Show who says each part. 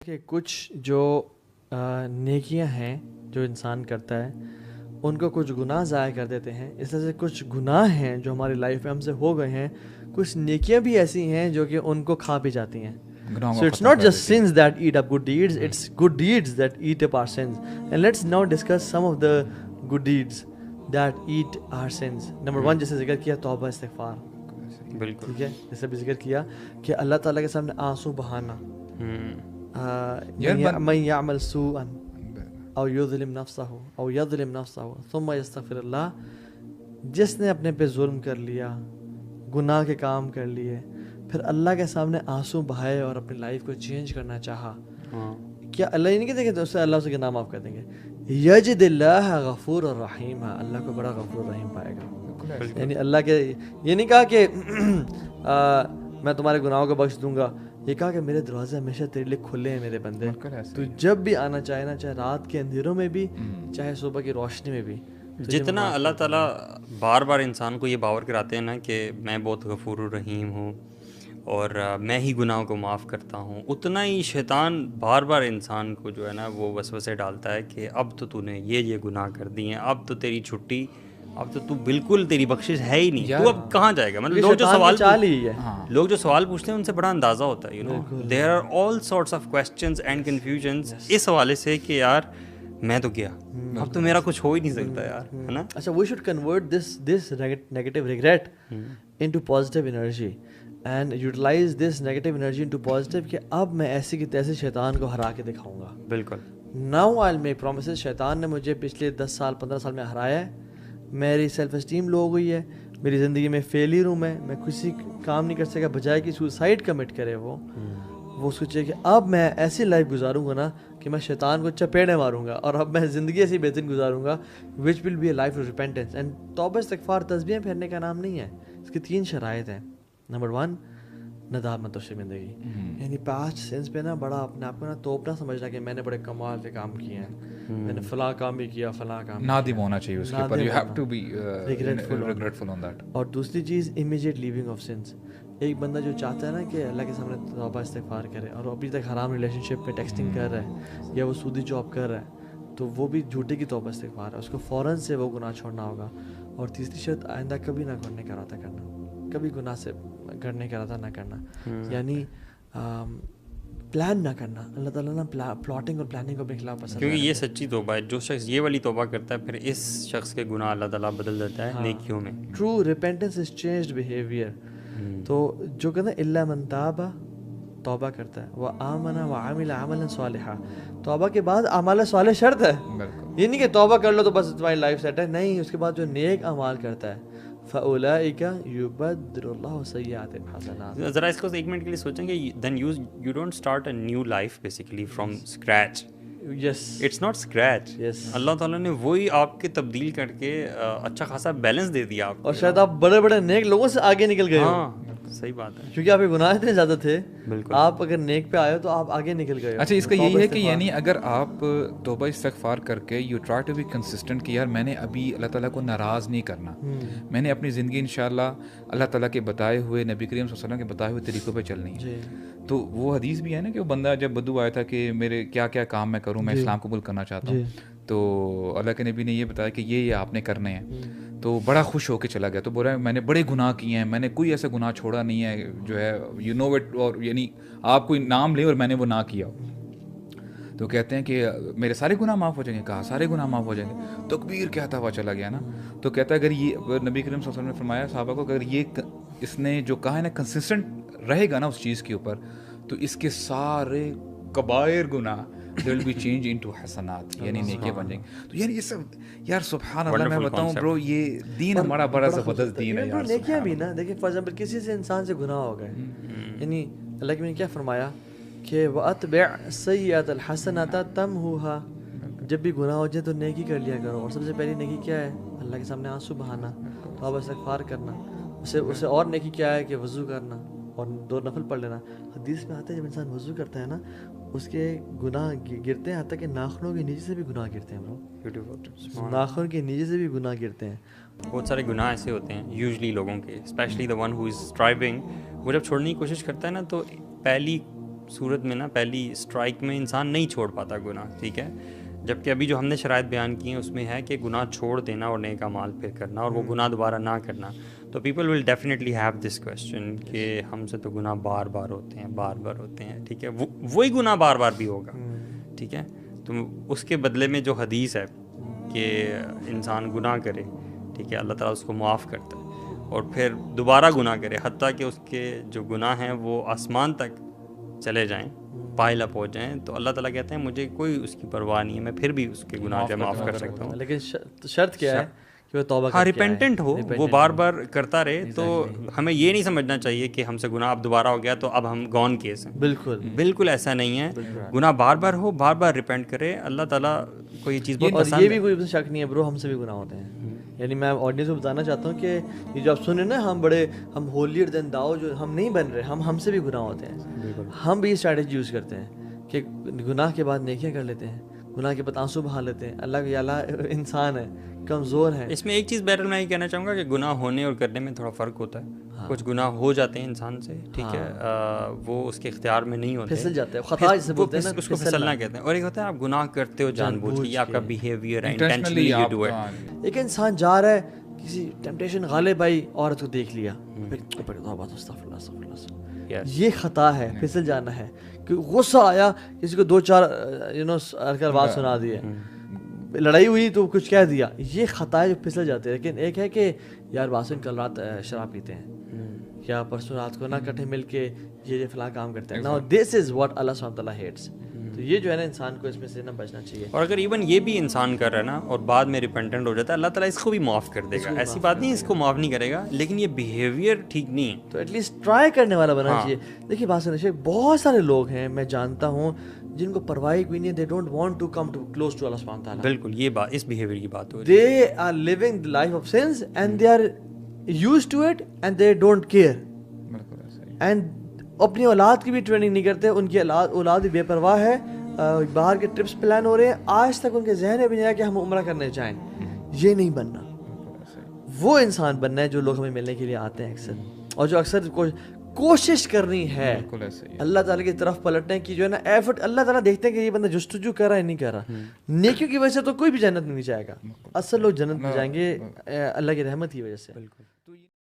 Speaker 1: کہ کچھ جو نیکیاں ہیں جو انسان کرتا ہے ان کو کچھ گناہ ضائع کر دیتے ہیں. اس طرح سے کچھ گناہ ہیں جو ہماری لائف میں ہم سے ہو گئے ہیں, کچھ نیکیاں بھی ایسی ہیں جو کہ ان کو کھا بھی جاتی ہیں. So it's not just sins that eat up good deeds, it's good deeds that eat up our sins. And let's now discuss some of the good deeds that eat our sins. Number one, جیسے ذکر کیا توبہ استغفار.
Speaker 2: بالکل
Speaker 1: ٹھیک ہے, جیسے بھی ذکر کیا کہ اللہ تعالیٰ کے سامنے آنسو بہانا. من يعمل سوءا او یظلم نفسہ او یظلم نفسہ ثم یستغفر اللہ, جس نے اپنے پہ ظلم کر لیا, گناہ کے کام کر لیے, پھر اللہ کے سامنے آنسو بہائے اور اپنی لائف کو چینج کرنا چاہا, کیا اللہ یہ نہیں کہتے کہ اس سے اللہ اسے گناہ معاف کر دیں گے؟ یجد اللہ غفور الرحیم, اللہ کو بڑا غفور الرحیم پائے گا. یعنی اللہ کے یہ نہیں کہا کہ میں تمہارے گناہوں کو بخش دوں گا, یہ کہا کہ میرے دروازے ہمیشہ تیرے لیے کھلے ہیں میرے بندے, تو جب بھی آنا چاہے نا, چاہے رات کے اندھیروں میں بھی چاہے صبح کی روشنی میں بھی.
Speaker 2: جتنا اللہ تعالیٰ بار بار انسان کو یہ باور کراتے ہیں نا کہ میں بہت غفور الرحیم ہوں اور میں ہی گناہوں کو معاف کرتا ہوں, اتنا ہی شیطان بار بار انسان کو جو ہے نا وہ وسوسے ڈالتا ہے کہ اب تو نے یہ گناہ کر دیے ہیں, اب تو تیری چھٹی, اب تو بالکل تیری بخشش ہے ہی نہیں, تو اب کہاں جائے گا. مطلب لوگ جو سوال پوچھتے ہیں ان سے بڑا اندازہ ہوتا ہے, you know there are all sorts of questions and confusions اس حوالے سے کہ یار میں تو گیا, اب تو میرا کچھ ہو ہی نہیں سکتا یار, ہے نا.
Speaker 1: اچھا, we should convert this negative regret into positive energy and utilize this negative energy into positive, کہ اب میں ایسی کی تیسے شیطان کو ہرا کے دکھاؤں گا.
Speaker 2: بالکل.
Speaker 1: ناؤ آئی میک پرومسز, شیطان نے مجھے پچھلے 10 سال 15 سال میں ہرایا ہے, میری سیلف اسٹیم لو ہو گئی ہے, میری زندگی میں فیلئر ہوں, میں کسی کام نہیں کر سکا, بجائے کہ سوسائڈ کمٹ کرے وہ سوچے کہ اب میں ایسی لائف گزاروں گا نا کہ میں شیطان کو چپیڑے ماروں گا, اور اب میں زندگی ایسی بہترین گزاروں گا which will be a life of repentance. And توبہ استغفار تسبیحیں پھیرنے کا نام نہیں ہے, اس کی 3 شرائط ہیں. نمبر 1, ندامت و شرمندگی, یعنی پاسٹ سینس پہ نا بڑا اپنے آپ کو نا توپنا سمجھنا کہ میں نے بڑے کمال کے کام کیے ہیں, میں نے فلاں کام بھی کیا, فلاں کام.
Speaker 3: نادم ہونا چاہیے اس کے اوپر, you have to be regretful on that.
Speaker 1: اور دوسری چیز امیجیٹ لیونگ آف سنس. ایک بندہ جو چاہتا ہے نا کہ اللہ کے سامنے توبہ استغفار کرے اور ابھی تک حرام ریلیشن شپ میں ٹیکسٹنگ کر رہا ہے یا وہ سودی جاب کر رہا ہے, تو وہ بھی جھوٹے کی توبہ استغفار ہے, اس کو فوراً سے وہ گناہ چھوڑنا ہوگا. اور تیسری شرط, آئندہ کبھی نہ کرنے کا ارادہ کرنا, کبھی گناہ سے کرنے کا ارادہ نہ کرنا, یعنی پلان نہ کرنا. اللہ تعالیٰ نا پلاٹنگ اور پلاننگ کو اپنے خلاف پسند,
Speaker 2: کیونکہ یہ سچی توبہ ہے. جو شخص یہ والی توبہ کرتا ہے پھر اس شخص کے گناہ اللہ تعالیٰ بدل دیتا ہے نیکیوں میں.
Speaker 1: ٹرو ریپینٹنس از چینجڈ بیہیویئر. تو جو کہتے ہیں الا من تاب, توبہ کرتا ہے, وہ آمن و عمل عملا صالحا, توبہ کے بعد اعمال صالح شرط ہے. یہ نہیں کہ توبہ کر لو تو بس تمہاری لائف سیٹ ہے, نہیں, اس کے بعد جو نیک اعمال کرتا ہے فاولئک یبدل اللہ سیئاتہم حسنات.
Speaker 2: ذرا اس کو 1 منٹ کے لیے سوچیں کہ then you don't start a new life basically from scratch.
Speaker 1: Yes,
Speaker 2: it's not scratch. اللہ تعالیٰ نے وہی آپ کے تبدیل کر کے اچھا خاصا بیلنس دے دیا آپ کو,
Speaker 1: اور شاید آپ بڑے بڑے نیک لوگوں سے آگے نکل گئے.
Speaker 2: ہاں صحیح بات ہے,
Speaker 1: کیونکہ آپ کے گناہ اتنے زیادہ تھے.
Speaker 2: بالکل.
Speaker 1: آپ اگر نیک پہ آئے تو آپ آگے نکل گئے.
Speaker 3: اچھا, اس کا یہی ہے کہ یعنی اگر آپ توبہ استغفار کر کے you try to be consistent کہ یار میں نے ابھی اللہ تعالیٰ کو ناراض نہیں کرنا, میں نے اپنی زندگی انشاءاللہ اللہ تعالیٰ کے بتائے ہوئے, نبی کریم صلی اللہ علیہ وسلم کے بتائے ہوئے طریقوں پہ چلنی ہے. تو وہ حدیث بھی ہے نا کہ وہ بندہ جب بدو آیا تھا کہ میرے کیا کیا کام میں کروں, میں اسلام قبول کرنا چاہتا ہوں, تو اللہ کے نبی نے یہ بتایا کہ یہ آپ نے کرنے ہیں, تو بڑا خوش ہو کے چلا گیا. تو بول رہا ہے میں نے بڑے گناہ کیے ہیں, میں نے کوئی ایسا گناہ چھوڑا نہیں ہے جو ہے یو نو اٹ, اور یعنی آپ کوئی نام لیں اور میں نے وہ نہ کیا. تو کہتے ہیں کہ میرے سارے گناہ معاف ہو جائیں گے. کہا سارے گناہ معاف ہو جائیں گے. تکبیر کہتا ہوا چلا گیا نا. تو کہتا ہے اگر یہ نبی کریم صلی اللہ علیہ وسلم نے فرمایا صحابہ کو, اگر یہ اس نے جو کہا ہے نا کنسسٹنٹ رہے گا نا اس چیز کے اوپر, تو اس کے سارے کبائر گناہ they will be changed into حسنات, یعنی نیکیاں بن جائیں گے. تو یعنی یہ سب یار سبحان اللہ, میں بتاؤں برو یہ دین ہمارا بڑا زبردست دین ہے یار.
Speaker 1: نیکیاں بھی نا دیکھیں, فار ایگزامپل کسی سے انسان سے گناہ ہو گئے, یعنی اللہ کے نے کیا فرمایا کہ وَأَتْبِعْ سَيِّئَةَ الْحَسَنَةَ تَمْحُوهَا, جب بھی گناہ ہو جائے تو نیکی کر لیا کرو. اور سب سے پہلی نیکی کیا ہے؟ اللہ کے سامنے آنسو بہانا, توبہ استغفار کرنا. اسے اور نیکی کیا ہے کہ وضو کرنا اور 2 نفل پڑھ لینا. حدیث میں آتا ہے جب انسان وضو کرتا ہے نا اس کے گناہ گرتے ہیں, حتیٰ کہ ناخنوں کے نیچے سے بھی گناہ گرتے ہیں برو, ناخن کے نیچے سے بھی گناہ گرتے ہیں.
Speaker 2: بہت سارے گناہ ایسے ہوتے ہیں یوزلی لوگوں کے, especially the one who is striving, وہ جب چھوڑنے کی کوشش کرتا ہے نا تو پہلی صورت میں نا پہلی اسٹرائک میں انسان نہیں چھوڑ پاتا گناہ, ٹھیک ہے, جبکہ ابھی جو ہم نے شرائط بیان کی ہیں اس میں ہے کہ گناہ چھوڑ دینا اور نیک اعمال پھر کرنا اور وہ گناہ دوبارہ نہ کرنا. تو people will definitely have this question کہ ہم سے تو گناہ بار بار ہوتے ہیں, ٹھیک ہے, وہی گناہ بار بار بھی ہوگا, ٹھیک ہے. تو اس کے بدلے میں جو حدیث ہے کہ انسان گناہ کرے, ٹھیک ہے, اللہ تعالیٰ اس کو معاف کرتا ہے, اور پھر دوبارہ گناہ کرے حتیٰ کہ اس کے جو گناہ ہیں وہ آسمان تک چلے جائیں, پائل اپ ہو جائیں, تو اللہ تعالیٰ کہتے ہیں مجھے کوئی اس کی پرواہ نہیں ہے, میں پھر بھی اس کے گناہ جو معاف کر سکتا ہوں.
Speaker 1: لیکن شرط کیا ہے کہ وہ توبہ
Speaker 2: ہاں ریپینٹنٹ ہو, وہ بار بار کرتا رہے. تو ہمیں یہ نہیں سمجھنا چاہیے کہ ہم سے گناہ اب دوبارہ ہو گیا تو اب ہم گون کیس ہیں. بالکل ایسا نہیں ہے. گناہ بار بار ہو, بار بار ریپینٹ کرے, اللہ تعالیٰ کو یہ چیز بہت پسند ہے.
Speaker 1: اور یہ بھی کوئی شک نہیں ہے برو, ہم سے بھی گناہ ہوتے ہیں. یعنی میں آڈینس کو بتانا چاہتا ہوں کہ یہ جو آپ سن رہے ہیں نا, ہم ہولیئر دین داؤ جو ہم نہیں بن رہے, ہم سے بھی گناہ ہوتے ہیں. ہم بھی اسٹریٹجی یوز کرتے ہیں کہ گناہ کے بعد نیکیاں کر لیتے ہیں, گناہ کے بعد آنسو بہا لیتے ہیں. اللہ کہ اللہ انسان ہے, کمزور ہے.
Speaker 2: اس میں ایک چیز بیٹر میں یہ کہنا چاہوں گا کہ گناہ ہونے اور کرنے میں تھوڑا فرق ہوتا ہے. کچھ گناہ ہو جاتے ہیں انسان سے, ٹھیک ہے, وہ اس کے اختیار میں نہیں ہوتے,
Speaker 1: پھسل جاتے ہیں, خطا جسے بولتے ہیں نا,
Speaker 2: اس کو پھسلنا کہتے ہیں. اور ایک ہوتا ہے آپ گناہ کرتے ہو جان بوجھ کے, یہ آپ کا بیہیویئر ہے, انٹینشنلی یو ڈو اٹ.
Speaker 1: ایک انسان جا رہا ہے, کسی ٹیمپٹیشن غالب آئی, عورت کو دیکھ لیا, یہ خطا ہے, پھسل جانا ہے. کہ غصہ آیا, کسی کو 2-4 بات سنا دی ہے, لڑائی ہوئی تو کچھ کہہ دیا, یہ خطا ہے جو پھسل جاتے ہیں. لیکن ایک ہے کہ یار باسن کل رات شراب پیتے ہیں, یا پرسوں رات کو نہ کٹھے مل کے یہ فلاں کام کرتے ہیں. Now this is what Allah subhanahu wa ta'ala hates. تو یہ جو ہے نا انسان کو اس میں سے نہ بچنا چاہیے.
Speaker 2: اور اگر ایون یہ بھی انسان کر رہا ہے نا اور بعد میں ریپینٹنٹ ہو جاتا ہے, اللہ تعالیٰ اس کو بھی معاف کر دے گا. ایسی بات نہیں اس کو معاف نہیں کرے گا, لیکن یہ بیہیویئر ٹھیک نہیں ہے.
Speaker 1: تو ایٹ لیسٹ ٹرائی کرنے والا بننا چاہیے. دیکھیے باسن شیخ, بہت سارے لوگ ہیں میں جانتا ہوں جن کو پرواہ کوئی نہیں, they don't want to come to close to Allah subhanahu wa ta'ala.
Speaker 2: بالکل یہ بات, اس بیہیویئر کی بات ہو رہی ہے.
Speaker 1: They are living the life of sins and they are used to it and they don't care. And اپنی اولاد کی بھی ٹریننگ نہیں کرتے, ان کی اولاد بھی بے پرواہ ہے. باہر کے ٹرپس پلان ہو رہے ہیں, آج تک ان کے ذہن میں بھی نہیں آیا کہ ہم عمرہ کرنے جائیں. یہ نہیں بننا, وہ انسان بننا ہے جو لوگ ہمیں ملنے کے لیے آتے ہیں اکثر, اور جو اکثر کوشش کرنی ہے اللہ تعالیٰ کی طرف پلٹنے کی, جو ہے نا ایفرٹ. اللہ تعالیٰ دیکھتے ہیں کہ یہ بندہ جستجو کر رہا ہے نہیں کر رہا. نیکیوں کی وجہ سے تو کوئی بھی جنت میں نہیں جائے گا, اصل لوگ جنت میں جائیں گے اللہ کی رحمت کی وجہ سے. بالکل.